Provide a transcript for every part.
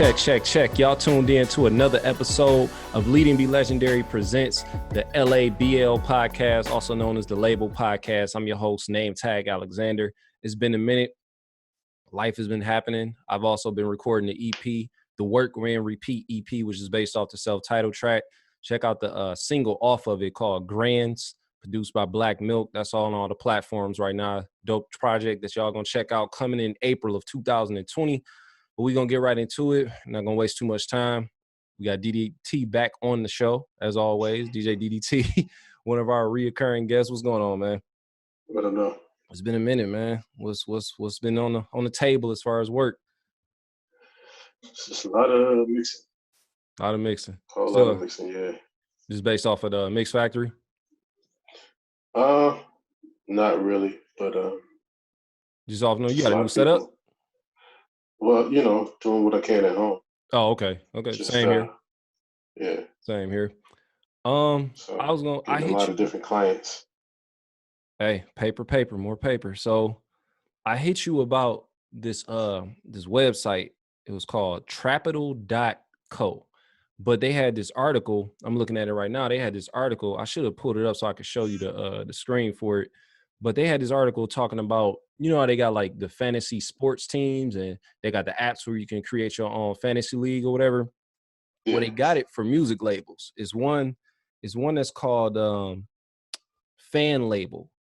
Check. Y'all tuned in to another episode of Leading Be Legendary presents the LABL podcast, also known as the LABL podcast. I'm your host, name tag Alexander. It's been a minute. Life has been happening. I've also been recording the EP, the Work, Ran, Repeat EP, which is based off the self-titled track. Check out the single off of it called Grands, produced by Black Milk. That's all on all the platforms right now. Dope project that y'all gonna check out coming in April of 2020. But we're going to get right into it. I'm not going to waste too much time. We got DDT back on the show, as always. DJ DDT, one of our reoccurring guests. What's going on, man? I don't know. It's been a minute, man. What's been on the table as far as work? It's just a lot of mixing. A lot of mixing. A lot of mixing, yeah. Just based off of the Mix Factory? Not really, but just off. No, you got a new setup? Well, you know, doing what I can at home. Oh, okay. Just, same here. Yeah. Same here. So I was gonna. I hit a lot of different clients. Hey, paper, more paper. So I hit you about this this website. It was called trapital.co. But they had this article. I'm looking at it right now. They had this article. I should have pulled it up so I could show you the screen for it. But they had this article talking about, you know how they got like the fantasy sports teams and they got the apps where you can create your own fantasy league or whatever. Yeah. Well, they got it for music labels. It's one that's called Fan Label,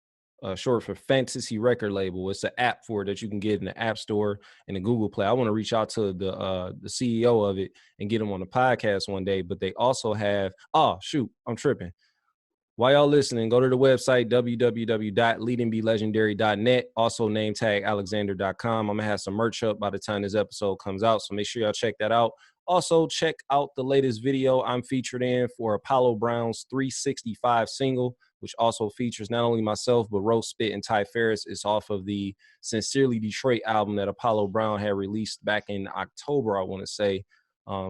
short for Fantasy Record Label. It's an app for it that you can get in the App Store and the Google Play. I want to reach out to the CEO of it and get him on the podcast one day. But they also have, I'm tripping. While y'all listening, go to the website, www.leadingbelegendary.net. Also name tag alexander.com. I'm going to have some merch up by the time this episode comes out, so make sure y'all check that out. Also, check out the latest video I'm featured in for Apollo Brown's 365 single, which also features not only myself, but Rose Spit and Ty Ferris. It's off of the Sincerely Detroit album that Apollo Brown had released back in October, I want to say.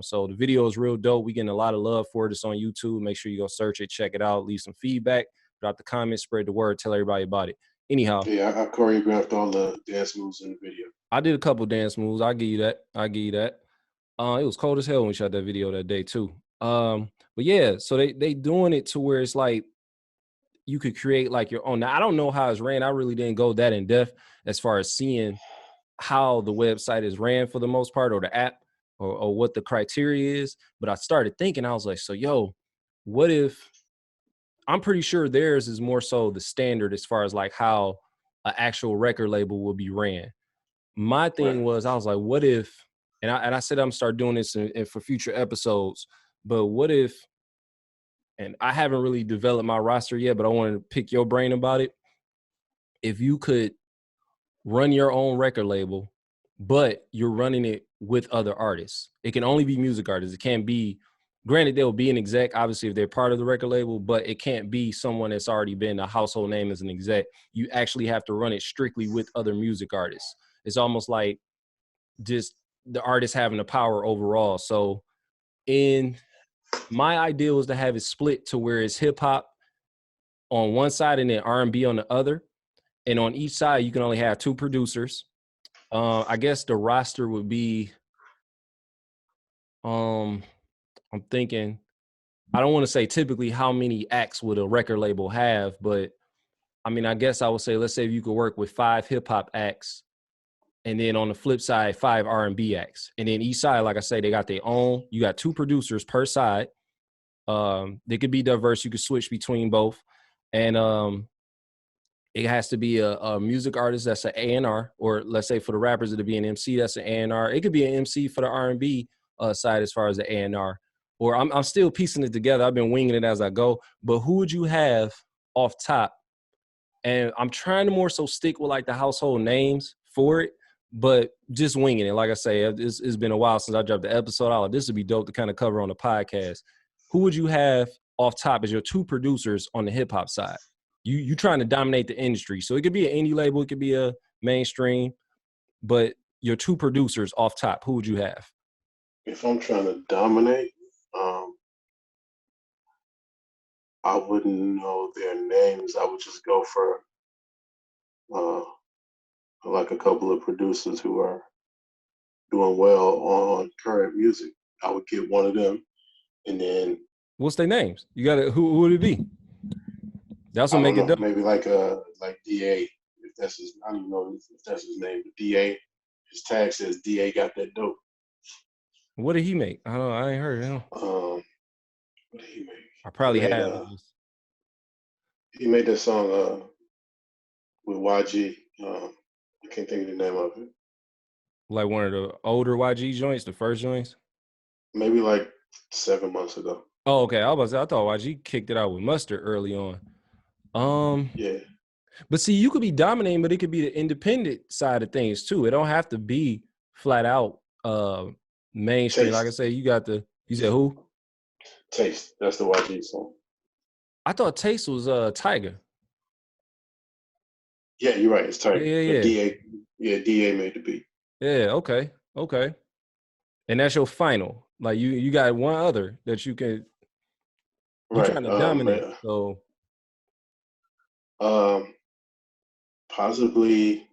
So the video is real dope. We getting a lot of love for it. It's on YouTube. Make sure you go search it, check it out, leave some feedback, drop the comments, spread the word, tell everybody about it. Anyhow. Yeah, I choreographed all the dance moves in the video. I did a couple dance moves. I'll give you that. It was cold as hell when we shot that video that day too. But yeah, so they doing it to where it's like you could create like your own. Now, I don't know how it's ran. I really didn't go that in depth as far as seeing how the website is ran for the most part, or the app, or what the criteria is. But I started thinking, I was like, so yo, what if, I'm pretty sure theirs is more so the standard as far as like how an actual record label will be ran. My thing was, I was like, what if, and I said I'm start doing this for future episodes, but what if, and I haven't really developed my roster yet, but I wanted to pick your brain about it. If you could run your own record label, but you're running it with other artists. It can only be music artists. It can't be, granted, there'll be an exec, obviously, if they're part of the record label, but it can't be someone that's already been a household name as an exec. You actually have to run it strictly with other music artists. It's almost like just the artist having the power overall. So my idea was to have it split to where it's hip hop on one side and then R&B on the other. And on each side, you can only have two producers. I guess the roster would be, I'm thinking, I don't want to say typically how many acts would a record label have, but I mean, I guess I would say, let's say if you could work with 5 hip hop acts, and then on the flip side, 5 R&B acts. And then each side, like I say, they got their own, you got 2 producers per side. They could be diverse. You could switch between both. And it has to be a music artist that's an A&R, or let's say for the rappers, it'll be an MC that's an A&R. It could be an MC for the R&B side as far as the A&R. Or I'm still piecing it together. I've been winging it as I go. But who would you have off top? And I'm trying to more so stick with like the household names for it, but just winging it. Like I say, it's been a while since I dropped the episode. Oh, this would be dope to kind of cover on the podcast. Who would you have off top as your 2 producers on the hip hop side? You trying to dominate the industry. So it could be an indie label, it could be a mainstream, but your 2 producers off top, who would you have? If I'm trying to dominate, I wouldn't know their names. I would just go for like a couple of producers who are doing well on current music, I would get one of them, and then What's their names? You got to who would it be? That's what I don't make it know, dope. maybe like DA, if that's his, I don't even know if that's his name, but DA. His tag says DA got that dope. What did he make? I don't know. I ain't heard of him. What did he make? I probably have. He made that song with YG. I can't think of the name of it. Like one of the older YG joints, the first joints. Maybe like 7 months ago. Oh, okay. I was about to say, I thought YG kicked it out with Mustard early on. Yeah. But see, you could be dominating, but it could be the independent side of things too. It don't have to be flat out mainstream. Taste. Like I say, you said who? Taste. That's the YG song. I thought Taste was Tiger. Yeah, you're right. It's Tiger. Yeah. But DA made the beat. Yeah, okay. And that's your final. Like you got one other that you can you Right. trying to dominate. So possibly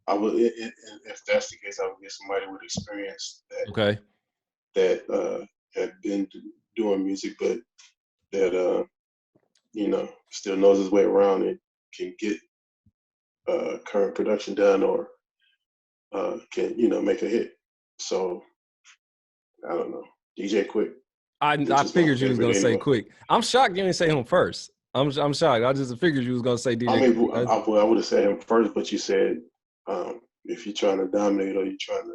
I would, if that's the case, I would get somebody with experience okay. that had been doing music, but that still knows his way around and can get current production done, or can make a hit. So I don't know, DJ Quick. I figured you was gonna say Quick. I'm shocked you didn't say him first. I'm shocked. I just figured you was gonna say DJ. I mean, I would have said him first, but you said if you're trying to dominate or you're trying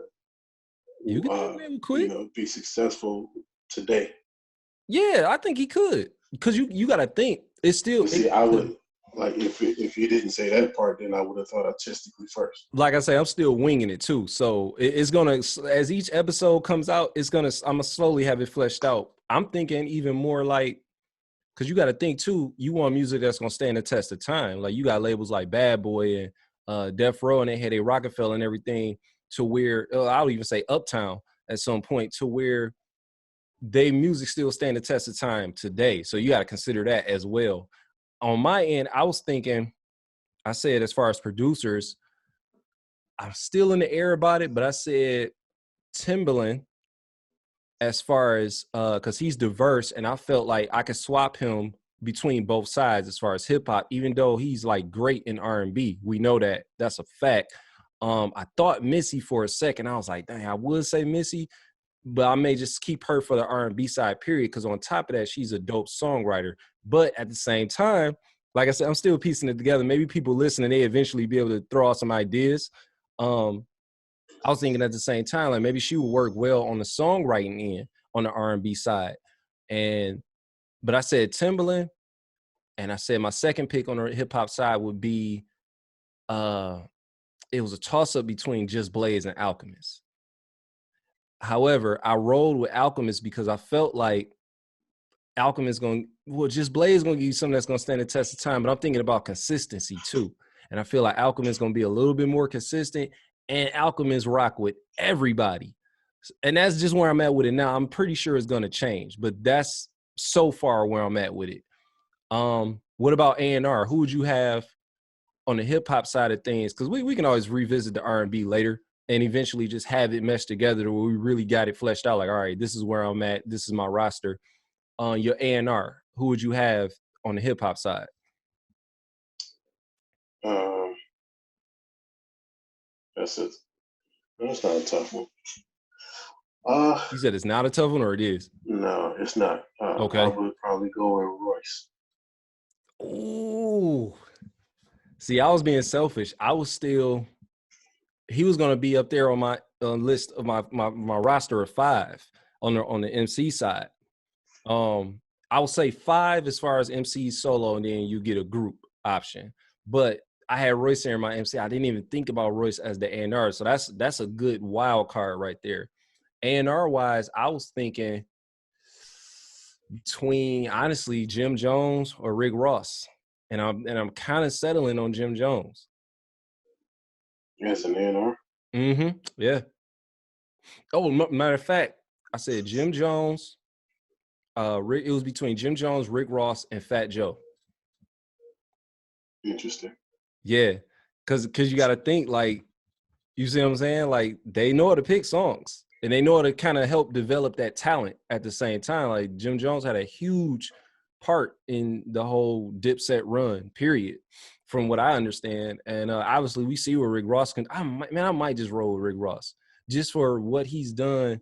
to be successful today. Yeah, I think he could, because you got to think it's still. See, I would like if you didn't say that part, then I would have thought artistically first. Like I say, I'm still winging it too. So it's gonna, as each episode comes out, I'm gonna slowly have it fleshed out. I'm thinking even more like, because you got to think too, you want music that's gonna stand the test of time. Like you got labels like Bad Boy and Death Row, and they had a Rockefeller and everything, to where I'll even say Uptown at some point, to where they music still stand the test of time today. So you got to consider that as well. On my end, I was thinking, I said as far as producers, I'm still in the air about it, but I said Timbaland, as far as because he's diverse, and I felt like I could swap him between both sides as far as hip hop, even though he's like great in R&B. We know that. That's a fact. I thought Missy for a second. I was like, dang, I would say Missy, but I may just keep her for the R&B side, period, because on top of that, she's a dope songwriter. But at the same time, like I said, I'm still piecing it together. Maybe people listening, they eventually be able to throw out some ideas. I was thinking at the same time, like maybe she would work well on the songwriting end, on the R&B side. But I said Timbaland, and I said my second pick on the hip hop side would be, it was a toss up between Just Blaze and Alchemist. However, I rolled with Alchemist because I felt like Alchemist Just Blaze going to give you something that's going to stand the test of time. But I'm thinking about consistency too. And I feel like Alchemist going to be a little bit more consistent, and Alchemist rock with everybody. And that's just where I'm at with it now. I'm pretty sure it's going to change, but that's so far where I'm at with it. What about A&R? Who would you have on the hip hop side of things? Because we can always revisit the R&B later and eventually just have it meshed together to where we really got it fleshed out. Like, all right, this is where I'm at. This is my roster. Your A&R, who would you have on the hip hop side? That's not a tough one. You said it's not a tough one, or it is? No, it's not. Okay. I would probably go with Royce. Ooh. See, I was being selfish. He was going to be up there on my list of my roster of 5 on the MC side. I would say 5 as far as MC solo, and then you get a group option. But I had Royce in my MC. I didn't even think about Royce as the A&R. So that's a good wild card right there. A&R wise, I was thinking between, honestly, Jim Jones or Rick Ross. And I'm kind of settling on Jim Jones. Yes, an A&R? Mm-hmm. Yeah. Oh, matter of fact, I said Jim Jones. It was between Jim Jones, Rick Ross, and Fat Joe. Interesting. Yeah, because you got to think, like, You see what I'm saying? Like they know how to pick songs and they know how to kind of help develop that talent at the same time. Like Jim Jones had a huge part in the whole Dipset run, period, from what I understand. And obviously we see where Rick Ross can, I might just roll with Rick Ross just for what he's done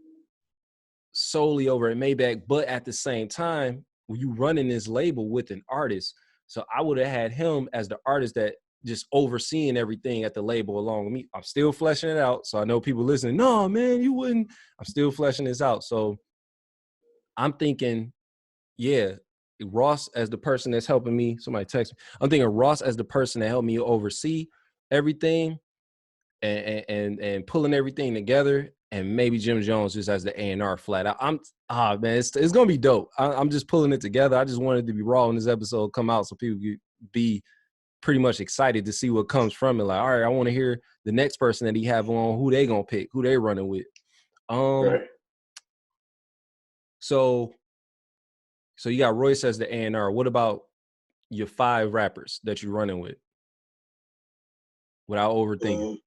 solely over at Maybach. But at the same time, when you running this label with an artist, so I would have had him as the artist that just overseeing everything at the label along with me. I'm still fleshing it out. So I know people listening, no, man, you wouldn't. I'm still fleshing this out. So I'm thinking, yeah, Ross as the person that's helping me. Somebody text me. I'm thinking Ross as the person that helped me oversee everything and pulling everything together. And maybe Jim Jones just as the A&R flat out. Man, it's gonna be dope. I'm just pulling it together. I just wanted to be raw when this episode come out so people could be pretty much excited to see what comes from it. Like, all right, I want to hear the next person that he have on, who they gonna pick, who they running with. Right. So you got Royce as the A&R. What about your 5 rappers that you're running with without overthinking?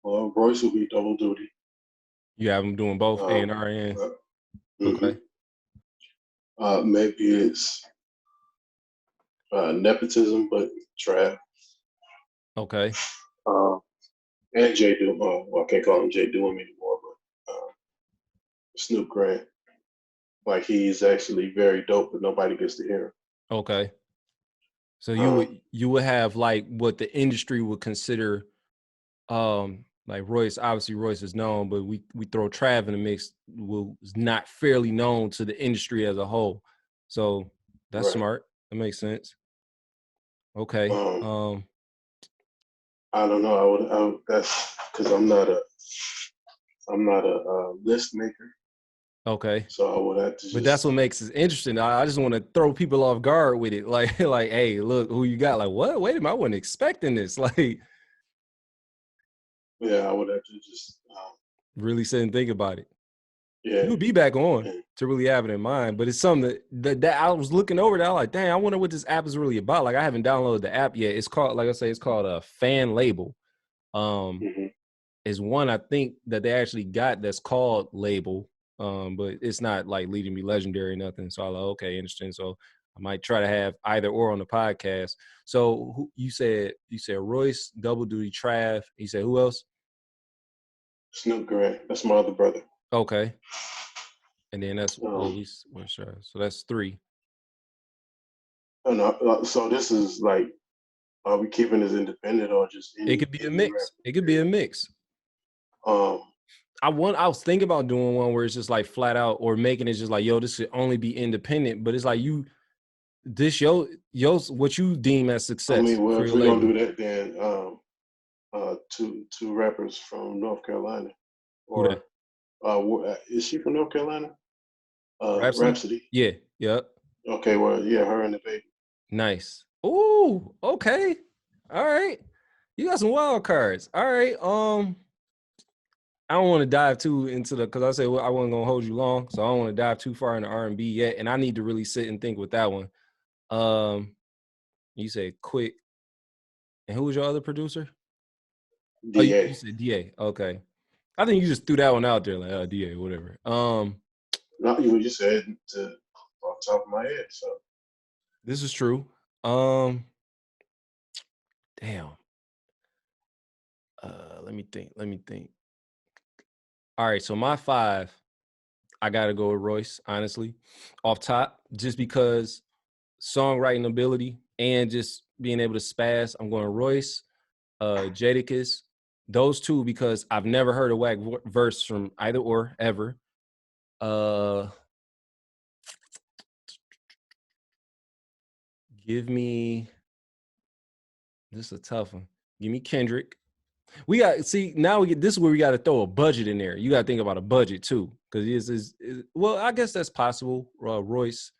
Well, Royce will be double duty. You have them doing both A&R and mm-hmm. Okay. Maybe it's nepotism, but Trav. Okay. And Jay Doom. Well, I can't call him Jay Doom anymore, but Snoop Grant. Like he's actually very dope, but nobody gets to hear him. Okay. So you would have like what the industry would consider, like Royce. Obviously, Royce is known, but we throw Trav in the mix. Was not fairly known to the industry as a whole. So that's smart. That makes sense. Okay. I don't know. I would. That's because I'm not a list maker. Okay. So I would have to. But that's what makes it interesting. I just want to throw people off guard with it. Like, hey, look who you got. Like, what? Wait a minute, I wasn't expecting this. Like, yeah, I would have to just really sit and think about it. Yeah, you'll be back on to really have it in mind. But it's something that I was looking over that. I was like, dang, I wonder what this app is really about. Like, I haven't downloaded the app yet. It's called, like I say, it's called a Fan Label. Is one I think that they actually got that's called Label. But it's not like leading me legendary or nothing. So I was like, okay, interesting. So I might try to have either or on the podcast. So you said Royce, Double Duty, Trav. He said who else? Snoop Grant. That's my other brother. Okay. And then that's so that's 3. Oh no. So this is like, are we keeping this independent or just? It could be a mix. It could be a mix. I was thinking about doing one where it's just like flat out, or making it just like, yo, this should only be independent. But it's like what you deem as success. I mean, well, if we're gonna do that, then two rappers from North Carolina, or is she from North Carolina? Rhapsody. Yeah. Yep. Okay. Well, yeah, her and the baby. Nice. Ooh. Okay. All right. You got some wild cards. All right. I don't want to dive too into because I said I wasn't gonna hold you long, so I don't want to dive too far into R&B yet, and I need to really sit and think with that one. You said Quick, and who was your other producer? DA. You said DA. Okay, I think you just threw that one out there, like DA, whatever. Not you just said off the top of my head. So this is true. Damn. Let me think. All right, so my 5, I gotta go with Royce, honestly, off top, just because songwriting ability and just being able to spaz. I'm going Royce, Jadakiss, those 2, because I've never heard a whack verse from either or ever. Give me, this is a tough one. Give me Kendrick. This is where we got to throw a budget in there. You got to think about a budget too, because well, I guess that's possible. Royce,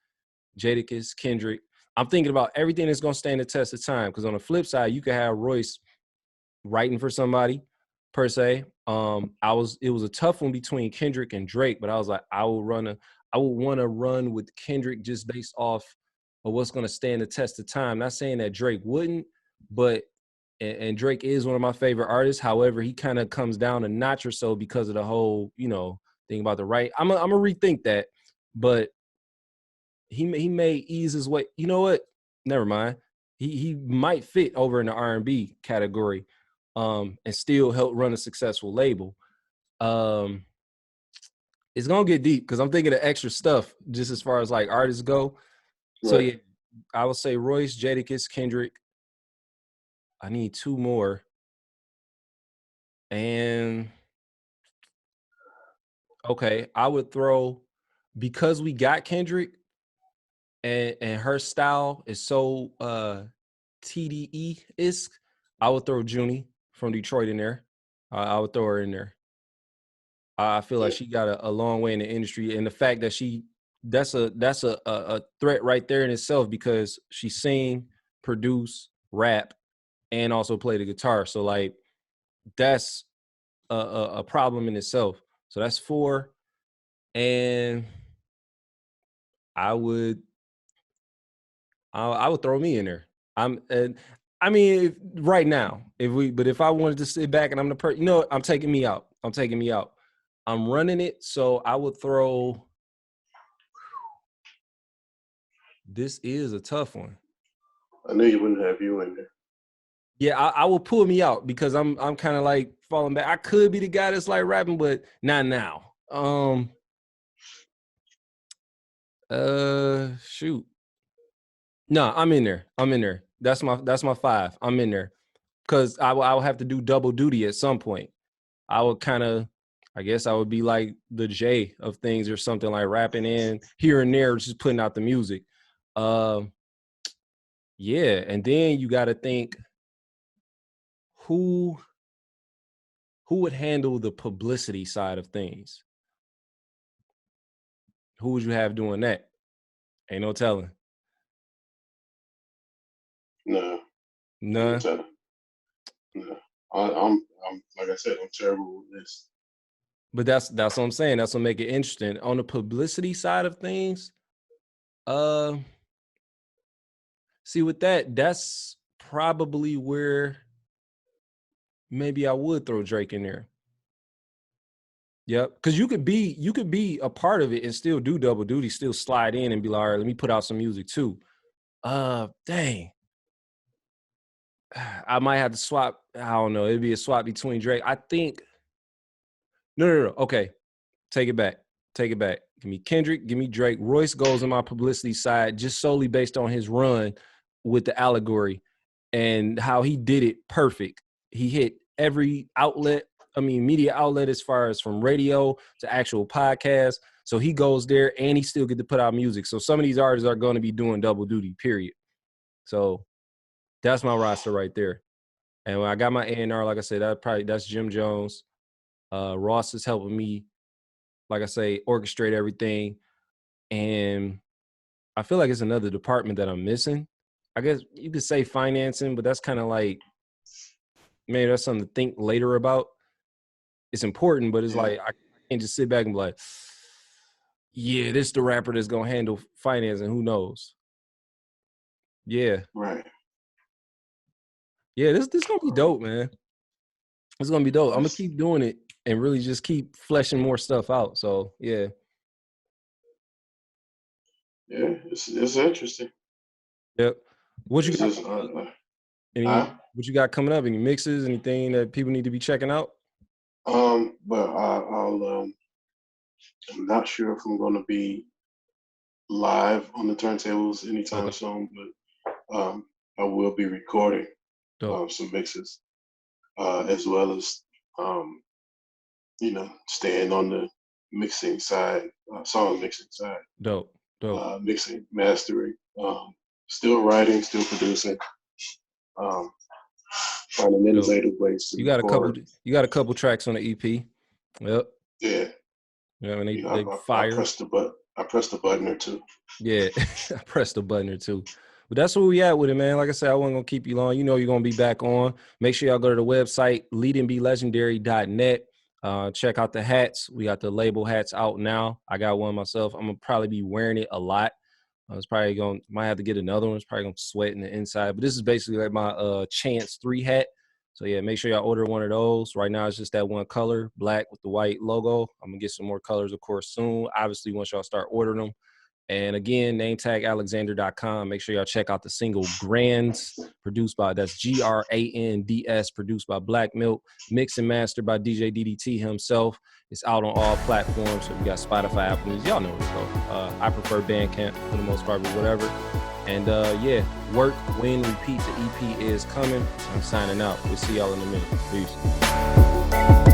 Jadakiss, Kendrick. I'm thinking about everything that's gonna stand the test of time. Because on the flip side, you could have Royce writing for somebody per se. It was a tough one between Kendrick and Drake, but I was like, I would want to run with Kendrick just based off of what's gonna stand the test of time. Not saying that Drake wouldn't, but and Drake is one of my favorite artists. However, he kind of comes down a notch or so because of the whole, thing about the right. I'm gonna rethink that, but he may ease his way. You know what? Never mind. He might fit over in the R&B category, and still help run a successful label. It's gonna get deep because I'm thinking of extra stuff just as far as like artists go. So Right. yeah, I would say Royce, Jadakiss, Kendrick. I need two more. And okay, I would throw, because we got Kendrick and her style is so TDE-isk, I would throw Junie from Detroit in there. I would throw her in there. I feel like Yeah. she got a long way in the industry, and the fact that that's a threat right there in itself, because she sing, produce, rap, and also play the guitar. So like that's a problem in itself. So that's 4, and I would throw me in there. I mean, right now, if I wanted to sit back and I'm the person, I'm taking me out. I'm running it, so I would throw. This is a tough one. I knew you wouldn't have you in there. Yeah, I will pull me out because I'm kind of like falling back. I could be the guy that's like rapping, but not now. Shoot. No, I'm in there. That's my 5. I'm in there because I will have to do double duty at some point. I would I guess I would be like the J of things or something, like rapping in here and there, just putting out the music. Yeah, and then you got to think who would handle the publicity side of things. Who would you have doing that? Ain't no telling. No, I'm None. telling. No, I'm like I said, I'm terrible with this. But that's what I'm saying. That's what make it interesting. On the publicity side of things, uh, see with that's probably where maybe I would throw Drake in there. Yep, because you could be a part of it and still do double duty, still slide in and be like, all right, let me put out some music too. Dang. I might have to swap. I don't know. It'd be a swap between Drake. I think. No. Okay, take it back. Give me Kendrick. Give me Drake. Royce goes on my publicity side just solely based on his run with the allegory and how he did it perfect. He hit every outlet. I mean, media outlet, as far as from radio to actual podcast. So he goes there and he still get to put out music. So some of these artists are going to be doing double duty, period. So that's my roster right there. And when I got my A&R, like I said, that's Jim Jones. Ross is helping me, like I say, orchestrate everything. And I feel like it's another department that I'm missing. I guess you could say financing, but that's kind of like, maybe that's something to think later about. It's important, but it's like I can't just sit back and be like, yeah, this the rapper that's gonna handle financing. Who knows? Yeah. Right. Yeah, this gonna be dope, man. It's gonna be dope. I'm gonna keep doing it and really just keep fleshing more stuff out. So yeah. Yeah, it's interesting. Yep. What you It's got? just What you got coming up? Any mixes? Anything that people need to be checking out? Well, I'm not sure if I'm going to be live on the turntables anytime Okay. soon, but I will be recording Dope. some mixes, as well as staying on the mixing side, song mixing side, Dope. mixing, mastering, still writing, still producing, finding innovative ways to You got a couple. record. You got a couple tracks on the EP. Yep. Yeah, Yeah, I mean, they I fire. pressed a button or two. Yeah, I pressed the button or two. But that's where we at with it, man. Like I said, I wasn't gonna keep you long. You know you're gonna be back on. Make sure y'all go to the website, leadandbelegendary.net. Check out the hats. We got the label hats out now. I got one myself. I'm gonna probably be wearing it a lot. It's probably might have to get another one. It's probably gonna sweat in the inside. But this is basically like my Chance 3 hat. So yeah, make sure y'all order one of those. Right now it's just that one color, black with the white logo. I'm gonna get some more colors, of course, soon. Obviously, once y'all start ordering them. And again, nametag.alexander.com. Make sure y'all check out the single Grands, produced by, that's Grands, produced by Black Milk, mixed and mastered by DJ DDT himself. It's out on all platforms. So you got Spotify, Apple Music. Y'all know where to go. I prefer Bandcamp for the most part, but whatever. And yeah, Work, Win, Repeat. The EP is coming. I'm signing out. We'll see y'all in a minute. Peace.